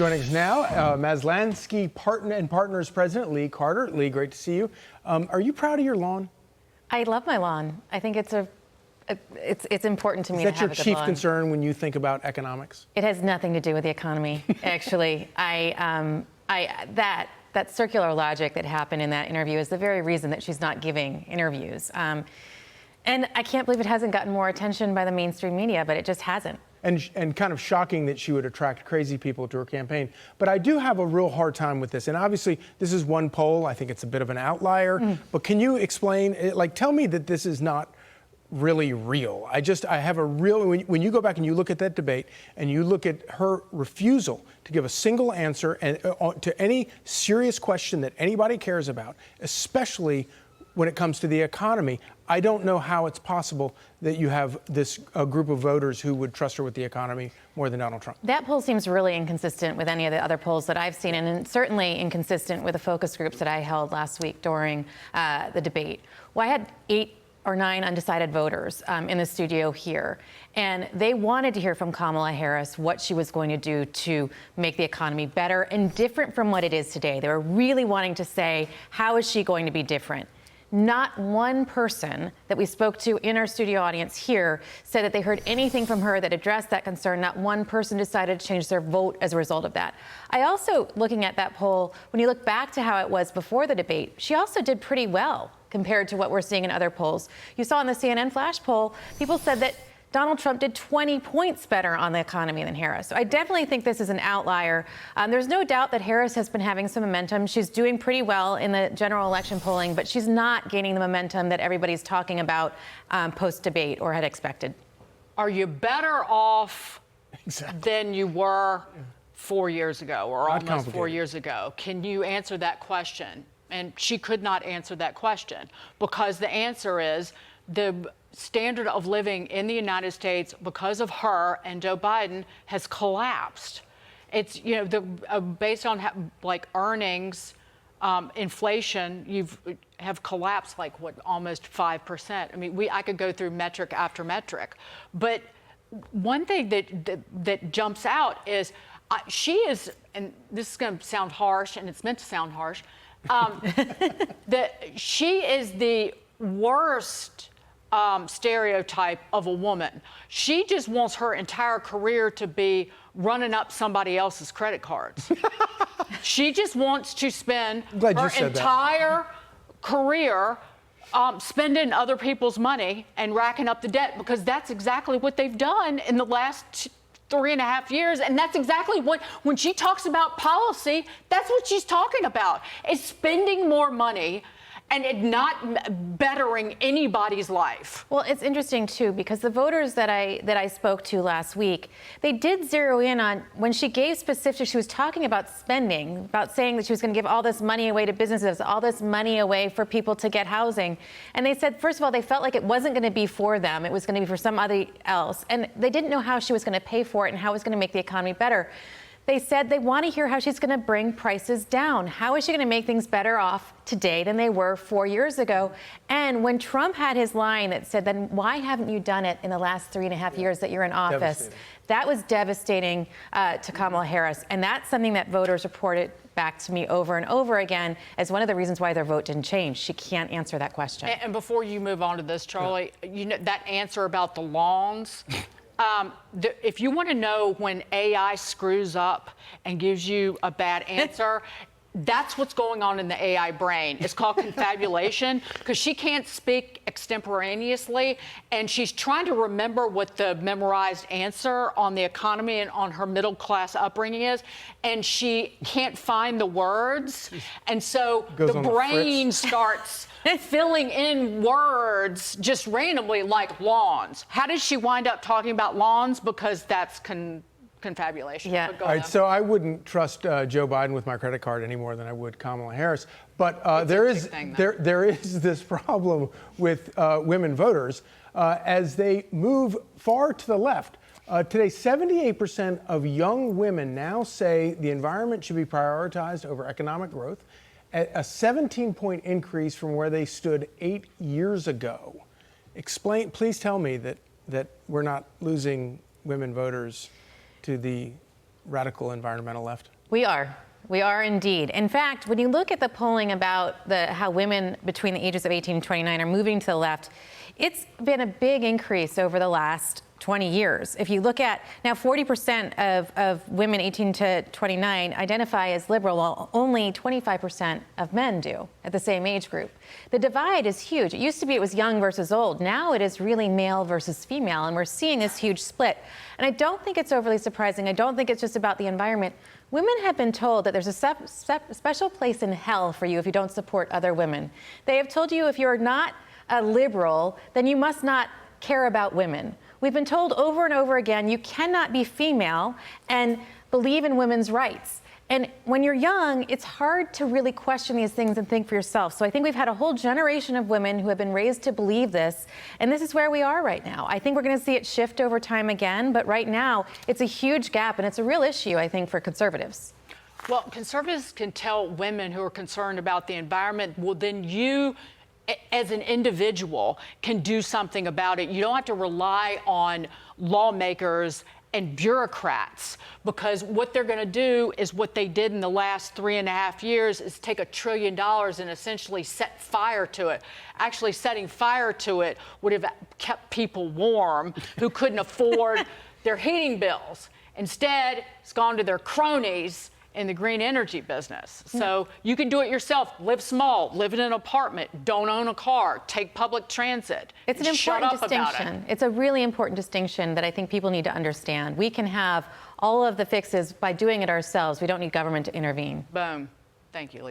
Joining us now, Maslansky Partners President Lee Carter. Lee, great to see you. Are you proud of your lawn? I love my lawn. I think it's important to me to have a good lawn. Is that your chief concern when you think about economics? It has nothing to do with the economy, actually. That circular logic that happened in that interview is the very reason that she's not giving interviews. And I can't believe it hasn't gotten more attention by the mainstream media, but it just hasn't. And kind of shocking that she would attract crazy people to her campaign. But I do have a real hard time with this. And obviously, this is one poll. I think it's a bit of an outlier. But can you explain, tell me that this is not really real. I have a real, when you go back and you look at that debate and you look at her refusal to give a single answer to any serious question that anybody cares about, especially when it comes to the economy, I don't know how it's possible that you have this group of voters who would trust her with the economy more than Donald Trump. That poll seems really inconsistent with any of the other polls that I've seen, and certainly inconsistent with the focus groups that I held last week during the debate. Well, I had 8 or 9 undecided voters in the studio here, and they wanted to hear from Kamala Harris what she was going to do to make the economy better and different from what it is today. They were really wanting to say, how is she going to be different? Not one person that we spoke to in our studio audience here said that they heard anything from her that addressed that concern. Not one person decided to change their vote as a result of that. I also, looking at that poll, when you look back to how it was before the debate, she also did pretty well compared to what we're seeing in other polls. You saw in the CNN flash poll, people said that Donald Trump did 20 points better on the economy than Harris. So I definitely think this is an outlier. There's no doubt that Harris has been having some momentum. She's doing pretty well in the general election polling, but she's not gaining the momentum that everybody's talking about post-debate or had expected. Are you better off than you were 4 years ago or almost 4 years ago? Can you answer that question? And she could not answer that question because the answer is the standard of living in the United States, because of her and Joe Biden, has collapsed. It's, you know, based on earnings, inflation, have collapsed almost 5%. I mean, I could go through metric after metric, but one thing that jumps out is she is, and this is going to sound harsh, and it's meant to sound harsh, that she is the worst stereotype of a woman. She just wants her entire career to be running up somebody else's credit cards. She just wants to spend her entire career spending other people's money and racking up the debt, because that's exactly what they've done in the last 3.5 years. And that's exactly what, when she talks about policy, that's what she's talking about, is spending more money and it not bettering anybody's life. Well, it's interesting, too, because the voters that I spoke to last week, they did zero in on, when she gave specifics, she was talking about spending, about saying that she was going to give all this money away to businesses, all this money away for people to get housing. And they said, first of all, they felt like it wasn't going to be for them. It was going to be for somebody else. And they didn't know how she was going to pay for it and how it was going to make the economy better. They said they want to hear how she's going to bring prices down. How is she going to make things better off today than they were 4 years ago? And when Trump had his line that said, then why haven't you done it in the last 3.5 years that you're in office? That was devastating to Kamala Harris. And that's something that voters reported back to me over and over again as one of the reasons why their vote didn't change. She can't answer that question. And before you move on to this, Charlie, you know that answer about the lawns. If you want to know when AI screws up and gives you a bad answer, that's what's going on in the AI brain. It's called confabulation, because she can't speak extemporaneously, and she's trying to remember what the memorized answer on the economy and on her middle-class upbringing is, and she can't find the words, and so the brain starts filling in words just randomly, like lawns. How did she wind up talking about lawns? Because that's confabulation. Yeah. All right, so I wouldn't trust Joe Biden with my credit card any more than I would Kamala Harris. But there is this problem with women voters as they move far to the left. Today, 78% of young women now say the environment should be prioritized over economic growth, a 17-point increase from where they stood 8 years ago. Please tell me that we're not losing women voters to the radical environmental left? We are. We are indeed. In fact, when you look at the polling about how women between the ages of 18 and 29 are moving to the left, it's been a big increase over the last 20 years. If you look at now, 40% of women 18 to 29 identify as liberal, while only 25% of men do at the same age group. The divide is huge. It used to be it was young versus old. Now it is really male versus female, and we're seeing this huge split. And I don't think it's overly surprising. I don't think it's just about the environment. Women have been told that there's a special place in hell for you if you don't support other women. They have told you if you're not a liberal, then you must not care about women. We've been told over and over again, you cannot be female and believe in women's rights. And when you're young, it's hard to really question these things and think for yourself. So I think we've had a whole generation of women who have been raised to believe this, and this is where we are right now. I think we're going to see it shift over time again, but right now it's a huge gap, and it's a real issue, I think, for conservatives. Well, conservatives can tell women who are concerned about the environment, well, then you, as an individual, can do something about it. You don't have to rely on lawmakers and bureaucrats, because what they're going to do is what they did in the last 3.5 years is take $1 trillion and essentially set fire to it. Actually, setting fire to it would have kept people warm who couldn't afford their heating bills. Instead, it's gone to their cronies in the green energy business. So you can do it yourself. Live small, live in an apartment, don't own a car, take public transit. It's an important distinction. It's a really important distinction that I think people need to understand. We can have all of the fixes by doing it ourselves. We don't need government to intervene. Boom. Thank you, Lisa.